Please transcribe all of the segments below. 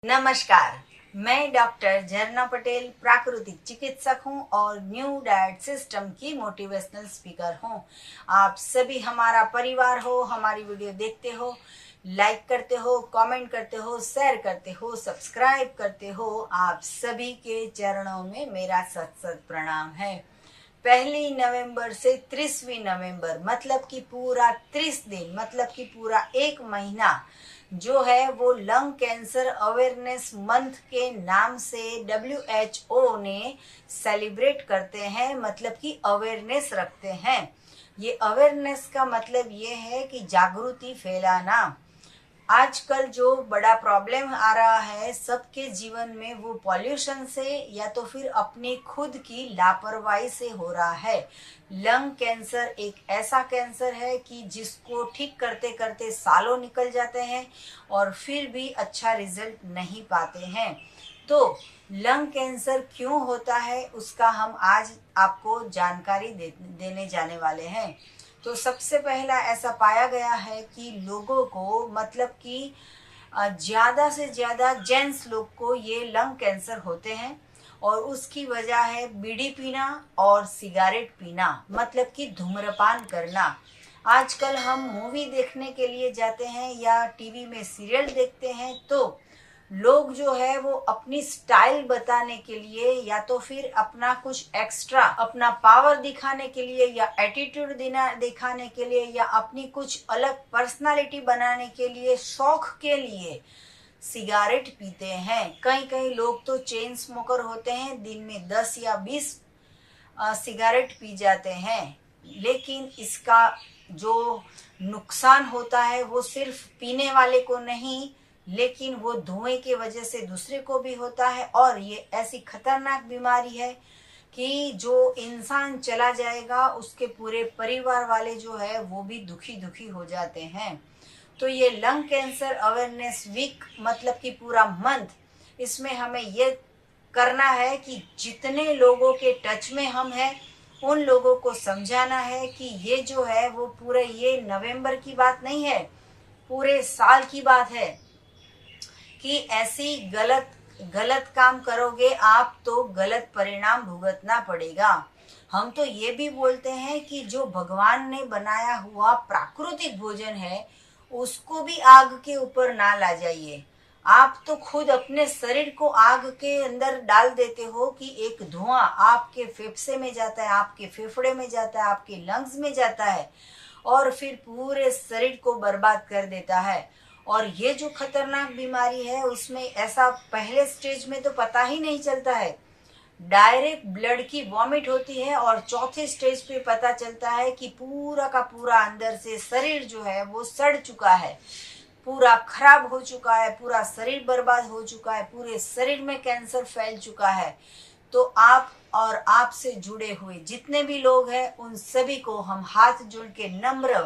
नमस्कार। मैं डॉक्टर झरना पटेल प्राकृतिक चिकित्सक हूं और न्यू डाइट सिस्टम की मोटिवेशनल स्पीकर हूं। आप सभी हमारा परिवार हो, हमारी वीडियो देखते हो, लाइक करते हो, कमेंट करते हो, शेयर करते हो, सब्सक्राइब करते हो। आप सभी के चरणों में मेरा सत सत प्रणाम है। 1 नवंबर से 30 नवंबर मतलब कि पूरा 30 दिन, मतलब कि पूरा 1 महीना जो है वो लंग कैंसर अवेयरनेस मंथ के नाम से WHO ने सेलिब्रेट करते हैं, मतलब कि अवेयरनेस रखते हैं। ये अवेयरनेस का मतलब ये है कि जागृति फैलाना। आजकल जो बड़ा प्रॉब्लम आ रहा है सबके जीवन में, वो पॉल्यूशन से या तो फिर अपनी खुद की लापरवाही से हो रहा है। लंग कैंसर एक ऐसा कैंसर है कि जिसको ठीक करते करते सालों निकल जाते हैं और फिर भी अच्छा रिजल्ट नहीं पाते हैं। तो लंग कैंसर क्यों होता है उसका हम आज आपको जानकारी देने जाने वाले हैं। तो सबसे पहला ऐसा पाया गया है कि लोगों को, मतलब कि ज़्यादा से ज़्यादा जेंट्स लोग को ये लंग कैंसर होते हैं और उसकी वजह है बीड़ी पीना और सिगरेट पीना, मतलब कि धूम्रपान करना। आजकल हम मूवी देखने के लिए जाते हैं या टीवी में सीरियल देखते हैं तो लोग जो है वो अपनी स्टाइल बताने के लिए या तो फिर अपना कुछ एक्स्ट्रा, अपना पावर दिखाने के लिए या एटीट्यूड दिखाने के लिए या अपनी कुछ अलग पर्सनालिटी बनाने के लिए, शौक के लिए सिगरेट पीते हैं। कई कई लोग तो चेन स्मोकर होते हैं, दिन में 10 या 20 सिगरेट पी जाते हैं। लेकिन इसका जो नुकसान होता है वो सिर्फ पीने वाले को नहीं, लेकिन वो धुएं की वजह से दूसरे को भी होता है। और ये ऐसी खतरनाक बीमारी है कि जो इंसान चला जाएगा उसके पूरे परिवार वाले जो है वो भी दुखी दुखी हो जाते हैं। तो ये लंग कैंसर अवेयरनेस वीक, मतलब कि पूरा मंथ, इसमें हमें ये करना है कि जितने लोगों के टच में हम हैं उन लोगों को समझाना है कि ये जो है वो पूरे ये नवंबर की बात नहीं है, पूरे साल की बात है कि ऐसी गलत गलत काम करोगे आप तो गलत परिणाम भुगतना पड़ेगा। हम तो ये भी बोलते हैं कि जो भगवान ने बनाया हुआ प्राकृतिक भोजन है उसको भी आग के ऊपर ना ला जाइए। आप तो खुद अपने शरीर को आग के अंदर डाल देते हो कि एक धुआं आपके फेफड़े में जाता है, आपके फेफड़े में जाता है, आपके लंग्स में जाता है और फिर पूरे शरीर को बर्बाद कर देता है। और ये जो खतरनाक बीमारी है उसमें ऐसा पहले स्टेज में तो पता ही नहीं चलता है, डायरेक्ट ब्लड की वॉमिट होती है और चौथे स्टेज पे पता चलता है कि पूरा का पूरा अंदर से शरीर जो है वो सड़ चुका है, पूरा खराब हो चुका है, पूरा शरीर बर्बाद हो चुका है, पूरे शरीर में कैंसर फैल चुका है। तो आप और आपसे जुड़े हुए जितने भी लोग हैं उन सभी को हम हाथ जोड़ के नम्र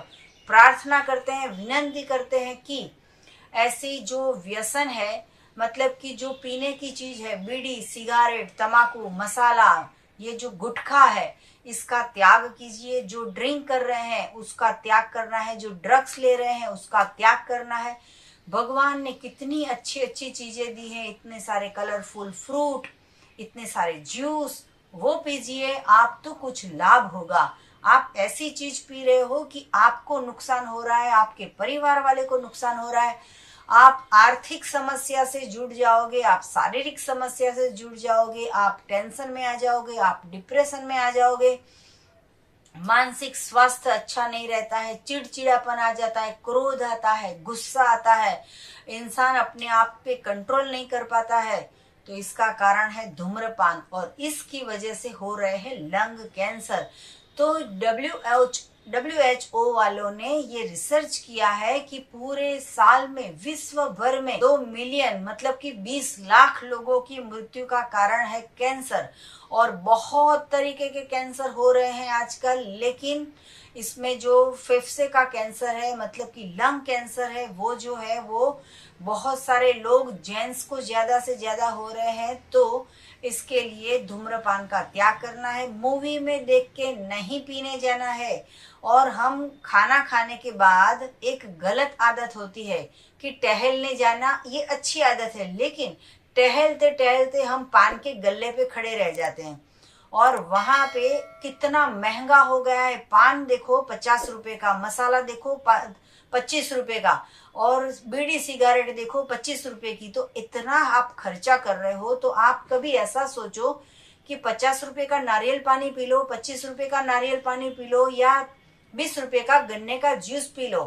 प्रार्थना करते हैं, विनती करते हैं कि ऐसी जो व्यसन है, मतलब कि जो पीने की चीज है, बीड़ी, सिगरेट, तंबाकू, मसाला, ये जो गुटखा है, इसका त्याग कीजिए। जो ड्रिंक कर रहे हैं उसका त्याग करना है, जो ड्रग्स ले रहे हैं उसका त्याग करना है। भगवान ने कितनी अच्छी अच्छी चीजें दी हैं, इतने सारे कलरफुल फ्रूट, इतने सारे जूस, वो पीजिए, आप तो कुछ लाभ होगा। आप ऐसी चीज पी रहे हो कि आपको नुकसान हो रहा है, आपके परिवार वाले को नुकसान हो रहा है। आप आर्थिक समस्या से जुड़ जाओगे, आप शारीरिक समस्या से जुड़ जाओगे, आप टेंशन में आ जाओगे, आप डिप्रेशन में आ जाओगे, मानसिक स्वास्थ्य अच्छा नहीं रहता है, चिड़चिड़ापन आ जाता है, क्रोध आता है, गुस्सा आता है, इंसान अपने आप पे कंट्रोल नहीं कर पाता है। तो इसका कारण है धूम्रपान और इसकी वजह से हो रहे हैं लंग कैंसर। तो WHO वालों ने ये रिसर्च किया है कि पूरे साल में विश्व भर में 2 मिलियन, मतलब कि 20 लाख लोगों की मृत्यु का कारण है कैंसर। और बहुत तरीके के कैंसर हो रहे हैं आजकल, लेकिन इसमें जो फेफड़े का कैंसर है, मतलब कि लंग कैंसर है, वो जो है वो बहुत सारे लोग जेंट्स को ज़्यादा से ज़्यादा हो रहे हैं, तो इसके लिए धूम्रपान का त्याग करना है। मूवी में देख के नहीं पीने जाना है। और हम खाना खाने के बाद एक गलत आदत होती है कि टहलने जाना, ये अच्छी आदत है, लेकिन टहलते टहलते हम पान के गल्ले पे खड़े रह जाते हैं और वहां पे कितना महंगा हो गया है। पान देखो 50 रुपए का, मसाला देखो 25 रुपए का, और बीड़ी सिगरेट देखो 25 रुपए की। तो इतना आप खर्चा कर रहे हो, तो आप कभी ऐसा सोचो कि 50 रुपए का नारियल पानी पी लो, 25 रुपए का नारियल पानी पी लो, या 20 रुपए का गन्ने का जूस पी लो,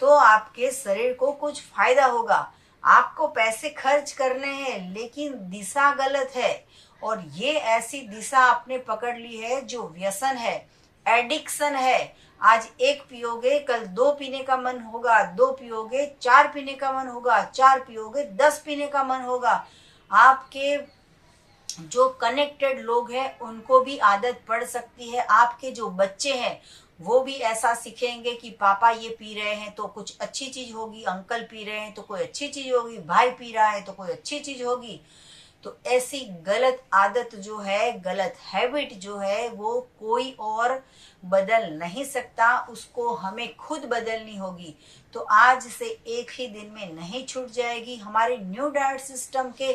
तो आपके शरीर को कुछ फायदा होगा। आपको पैसे खर्च करने हैं, लेकिन दिशा गलत है। और ये ऐसी दिशा आपने पकड़ ली है जो व्यसन है, एडिक्शन है। आज एक पियोगे, कल 2 पीने का मन होगा, 2 पियोगे 4 पीने का मन होगा, 4 पियोगे 10 पीने का मन होगा। आपके जो कनेक्टेड लोग हैं उनको भी आदत पड़ सकती है। आपके जो बच्चे हैं वो भी ऐसा सीखेंगे कि पापा ये पी रहे हैं तो कुछ अच्छी चीज होगी, अंकल पी रहे हैं तो कोई अच्छी चीज होगी, भाई पी रहा है तो कोई अच्छी चीज होगी। तो ऐसी गलत आदत जो है, गलत हैबिट जो है, वो कोई और बदल नहीं सकता, उसको हमें खुद बदलनी होगी। तो आज से एक ही दिन में नहीं छूट जाएगी। हमारे न्यू डाइट सिस्टम के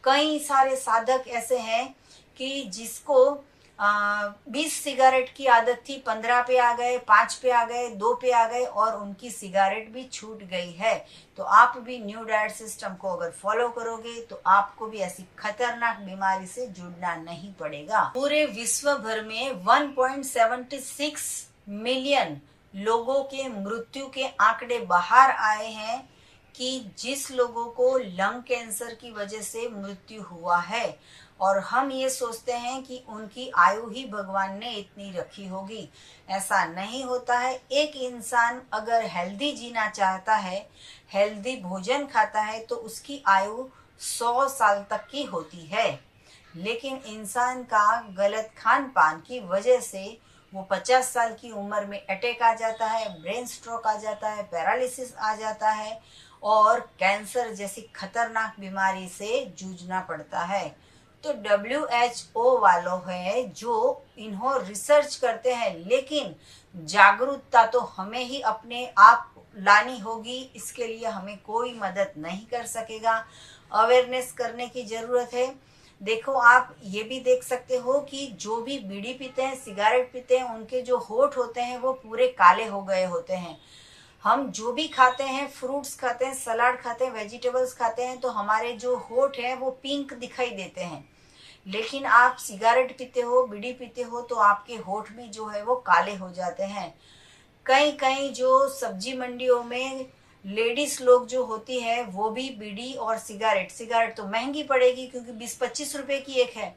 कई सारे साधक ऐसे हैं कि जिसको 20 सिगरेट की आदत थी, 15 पे आ गए, 5 पे आ गए, 2 पे आ गए, और उनकी सिगरेट भी छूट गई है। तो आप भी न्यू डाइट सिस्टम को अगर फॉलो करोगे तो आपको भी ऐसी खतरनाक बीमारी से जुड़ना नहीं पड़ेगा। पूरे विश्व भर में 1.76 मिलियन लोगों के मृत्यु के आंकड़े बाहर आए हैं कि जिस लोगों को लंग कैंसर की वजह से मृत्यु हुआ है। और हम ये सोचते हैं कि उनकी आयु ही भगवान ने इतनी रखी होगी। ऐसा नहीं होता है। एक इंसान अगर हेल्दी जीना चाहता है, हेल्दी भोजन खाता है, तो उसकी आयु 100 साल तक की होती है। लेकिन इंसान का गलत खान पान की वजह से वो 50 साल की उम्र में अटैक आ जाता है, ब्रेन स्ट्रोक आ जाता है, पैरालिसिस आ जाता है, और कैंसर जैसी खतरनाक बीमारी से जूझना पड़ता है। तो WHO वालों है जो इन्हों रिसर्च करते हैं, लेकिन जागरूकता तो हमें ही अपने आप लानी होगी। इसके लिए हमें कोई मदद नहीं कर सकेगा। अवेयरनेस करने की जरूरत है। देखो, आप ये भी देख सकते हो कि जो भी बीड़ी पीते हैं, सिगरेट पीते हैं, उनके जो होठ होते हैं वो पूरे काले हो गए होते हैं। हम जो भी खाते हैं, फ्रूट्स खाते हैं, सलाद खाते हैं, वेजिटेबल्स खाते हैं, तो हमारे जो होठ हैं वो पिंक दिखाई देते हैं। लेकिन आप सिगरेट पीते हो, बीड़ी पीते हो, तो आपके होठ भी जो है वो काले हो जाते हैं। कई कई जो सब्जी मंडियों में लेडीज लोग जो होती है वो भी बीड़ी और सिगरेट तो महंगी पड़ेगी क्योंकि 20-25 रुपए की एक है,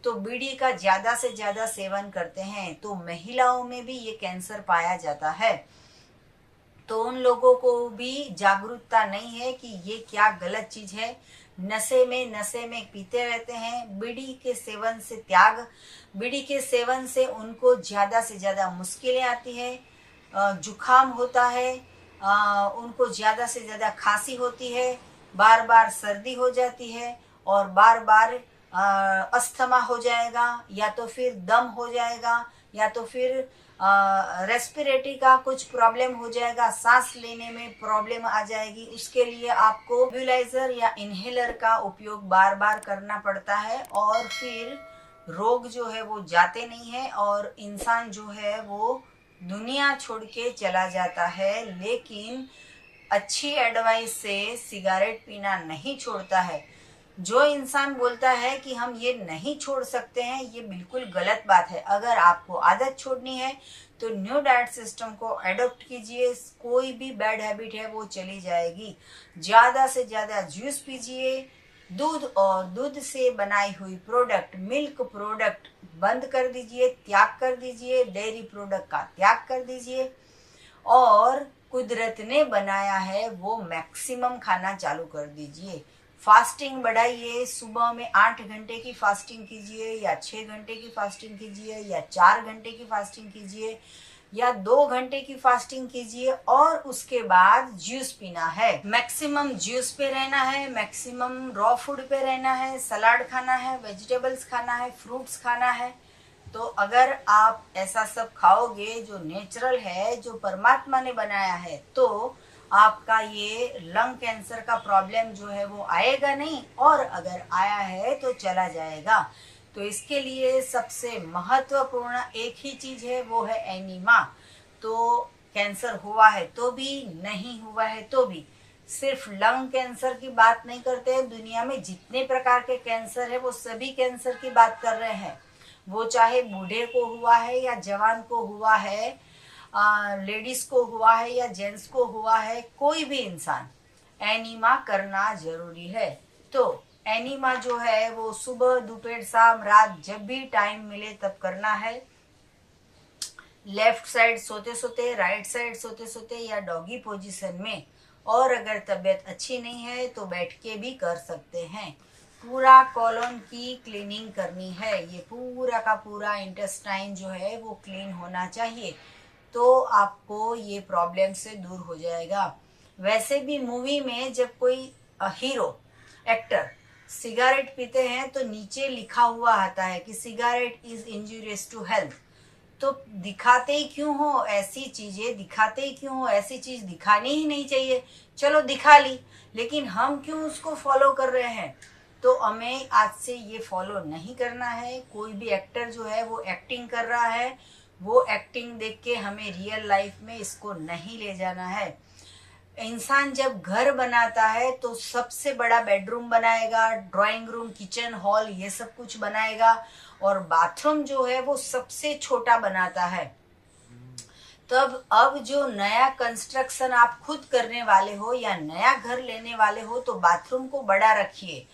तो बीड़ी का ज्यादा से ज्यादा सेवन करते हैं। तो महिलाओं में भी ये कैंसर पाया जाता है। तो उन लोगों को भी जागरूकता नहीं है कि ये क्या गलत चीज है। नशे में पीते रहते हैं। बीड़ी के सेवन से बीड़ी के सेवन से उनको ज्यादा से ज्यादा मुश्किलें आती है, जुखाम होता है, उनको ज्यादा से ज्यादा खांसी होती है, बार बार सर्दी हो जाती है, और बार बार अस्थमा हो जाएगा, या तो फिर दम हो जाएगा, या तो फिर रेस्पिरेटरी का कुछ प्रॉब्लम हो जाएगा, सांस लेने में प्रॉब्लम आ जाएगी। उसके लिए आपको नेबुलाइजर या इनहेलर का उपयोग बार बार करना पड़ता है, और फिर रोग जो है वो जाते नहीं है, और इंसान जो है वो दुनिया छोड़ के चला जाता है। लेकिन अच्छी एडवाइस से सिगरेट पीना नहीं छोड़ता है। जो इंसान बोलता है कि हम ये नहीं छोड़ सकते हैं, ये बिल्कुल गलत बात है। अगर आपको आदत छोड़नी है तो न्यू डाइट सिस्टम को अडॉप्ट कीजिए। कोई भी बैड हैबिट है वो चली जाएगी। ज्यादा से ज्यादा जूस पीजिए। दूध और दूध से बनाई हुई प्रोडक्ट, मिल्क प्रोडक्ट बंद कर दीजिए, त्याग कर दीजिए। डेयरी प्रोडक्ट का त्याग कर दीजिए, और कुदरत ने बनाया है वो मैक्सिमम खाना चालू कर दीजिए। फास्टिंग बढ़ाइए। सुबह में 8 घंटे की फास्टिंग कीजिए, या 6 घंटे की फास्टिंग कीजिए, या 4 घंटे की फास्टिंग कीजिए, या 2 घंटे की फास्टिंग कीजिए और उसके बाद जूस पीना है। मैक्सिमम जूस पे रहना है, मैक्सिमम रॉ फूड पे रहना है, सलाद खाना है, वेजिटेबल्स खाना है, फ्रूट्स खाना है। तो अगर आप ऐसा सब खाओगे जो नेचुरल है, जो परमात्मा ने बनाया है, तो आपका ये लंग कैंसर का प्रॉब्लम जो है वो आएगा नहीं, और अगर आया है तो चला जाएगा। तो इसके लिए सबसे महत्वपूर्ण एक ही चीज है, वो है एनीमा। तो कैंसर हुआ है तो भी, नहीं हुआ है तो भी, सिर्फ लंग कैंसर की बात नहीं करते हैं। दुनिया में जितने प्रकार के कैंसर है वो सभी कैंसर की बात कर रहे हैं। वो चाहे बूढ़े को हुआ है या जवान को हुआ है, लेडीज को हुआ है या जेंट्स को हुआ है, कोई भी इंसान एनीमा करना जरूरी है। तो एनीमा जो है वो सुबह, दोपहर, शाम, रात जब भी टाइम मिले तब करना है। लेफ्ट साइड सोते सोते, राइट साइड सोते सोते, या डॉगी पोजीशन में। और अगर तबीयत अच्छी नहीं है तो बैठ के भी कर सकते हैं। पूरा कॉलोन की क्लीनिंग करनी है। ये पूरा का पूरा इंटेस्टाइन जो है वो क्लीन होना चाहिए, तो आपको ये प्रॉब्लम से दूर हो जाएगा। वैसे भी मूवी में जब कोई हीरो, एक्टर सिगरेट पीते हैं तो नीचे लिखा हुआ आता है कि cigarette is injurious to health. तो दिखाते ही क्यों हो ऐसी चीजें, दिखाते ही क्यों हो ऐसी चीज, दिखानी ही नहीं चाहिए। चलो दिखा ली, लेकिन हम क्यों उसको फॉलो कर रहे हैं? तो हमें आज से ये फॉलो नहीं करना है। कोई भी एक्टर जो है वो एक्टिंग कर रहा है, वो एक्टिंग देख के हमें रियल लाइफ में इसको नहीं ले जाना है। इंसान जब घर बनाता है तो सबसे बड़ा बेडरूम बनाएगा, ड्राइंग रूम, किचन, हॉल, ये सब कुछ बनाएगा, और बाथरूम जो है वो सबसे छोटा बनाता है। तब अब जो नया कंस्ट्रक्शन आप खुद करने वाले हो या नया घर लेने वाले हो, तो बाथरूम को बड़ा रखिए,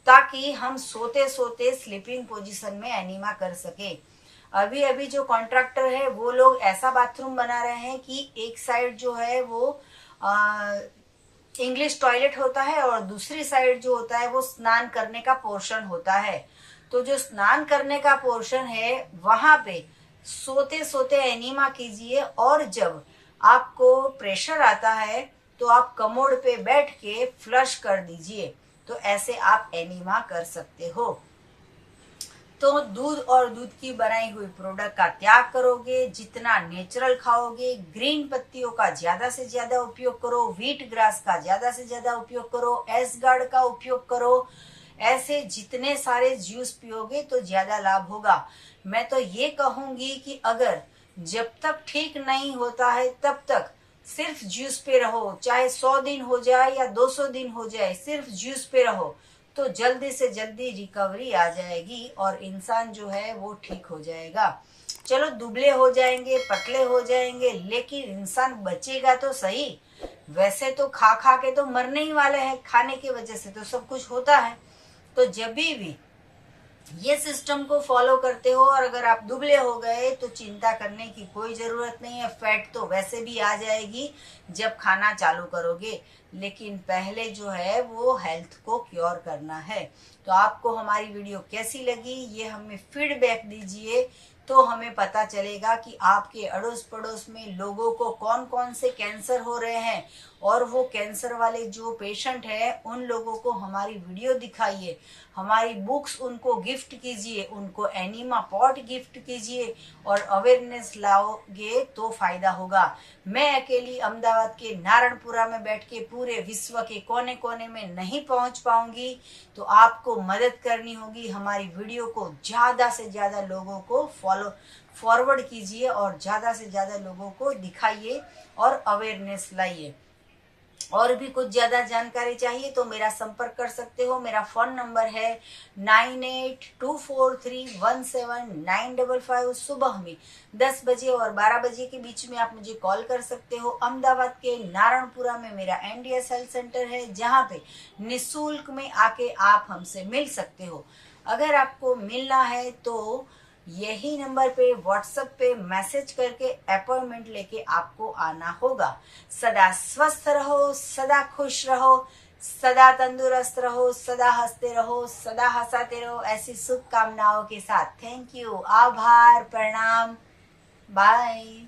ताकि हम सोते सोते स्लीपिंग पोजीशन में एनीमा कर सके। अभी अभी जो कॉन्ट्रैक्टर है वो लोग ऐसा बाथरूम बना रहे हैं कि एक साइड जो है वो इंग्लिश टॉयलेट होता है और दूसरी साइड जो होता है वो स्नान करने का पोर्शन होता है। तो जो स्नान करने का पोर्शन है वहां पे सोते सोते एनीमा कीजिए, और जब आपको प्रेशर आता है तो आप कमोड पे बैठ के फ्लश कर दीजिए। तो ऐसे आप एनीमा कर सकते हो। तो दूध और दूध की बनाई हुई प्रोडक्ट का त्याग करोगे, जितना नेचुरल खाओगे, ग्रीन पत्तियों का ज्यादा से ज्यादा उपयोग करो, व्हीट ग्रास का ज्यादा से ज्यादा उपयोग करो, एस गार्ड का उपयोग करो, ऐसे जितने सारे जूस पियोगे तो ज्यादा लाभ होगा। मैं तो ये कहूंगी कि अगर जब तक ठीक नहीं होता है तब तक सिर्फ जूस पे रहो, चाहे 100 दिन हो जाए या 200 दिन हो जाए, सिर्फ जूस पे रहो, तो जल्दी से जल्दी रिकवरी आ जाएगी और इंसान जो है वो ठीक हो जाएगा। चलो दुबले हो जाएंगे, पतले हो जाएंगे, लेकिन इंसान बचेगा तो सही। वैसे तो खा खा के तो मरने ही वाले हैं, खाने की वजह से तो सब कुछ होता है। तो जब भी ये सिस्टम को फॉलो करते हो और अगर आप दुबले हो गए तो चिंता करने की कोई जरूरत नहीं है। फैट तो वैसे भी आ जाएगी जब खाना चालू करोगे, लेकिन पहले जो है वो हेल्थ को क्योर करना है। तो आपको हमारी वीडियो कैसी लगी ये हमें फीडबैक दीजिए, तो हमें पता चलेगा कि आपके अड़ोस पड़ोस में लोगों को कौन कौन से कैंसर हो रहे हैं, और वो कैंसर वाले जो पेशेंट है उन लोगों को हमारी वीडियो दिखाइए, हमारी बुक्स उनको गिफ्ट कीजिए, उनको एनीमा पॉट गिफ्ट कीजिए, और अवेयरनेस लाओगे तो फायदा होगा। मैं अकेली अहमदाबाद के नारायणपुरा में बैठ के पूरे विश्व के कोने कोने में नहीं पहुंच पाऊंगी, तो आपको मदद करनी होगी। हमारी वीडियो को ज्यादा से ज्यादा लोगों को फॉरवर्ड कीजिए और ज्यादा से ज्यादा लोगों को दिखाइए और अवेयरनेस लाइए। और भी कुछ ज्यादा जानकारी चाहिए तो मेरा संपर्क कर सकते हो। मेरा फोन नंबर है 9824317955। सुबह में 10 बजे और 12 बजे के बीच में आप मुझे कॉल कर सकते हो। अहमदाबाद के नारायणपुरा में मेरा NDS हेल्थ सेंटर है, जहाँ पे निःशुल्क में आके आप हमसे मिल सकते हो। अगर आपको मिलना है तो यही नंबर पे व्हाट्सएप पे मैसेज करके अपॉइंटमेंट लेके आपको आना होगा। सदा स्वस्थ रहो, सदा खुश रहो, सदा तंदुरुस्त रहो, सदा हंसते रहो, सदा हंसाते रहो, ऐसी शुभकामनाओं के साथ। थैंक यू, आभार, प्रणाम, बाय।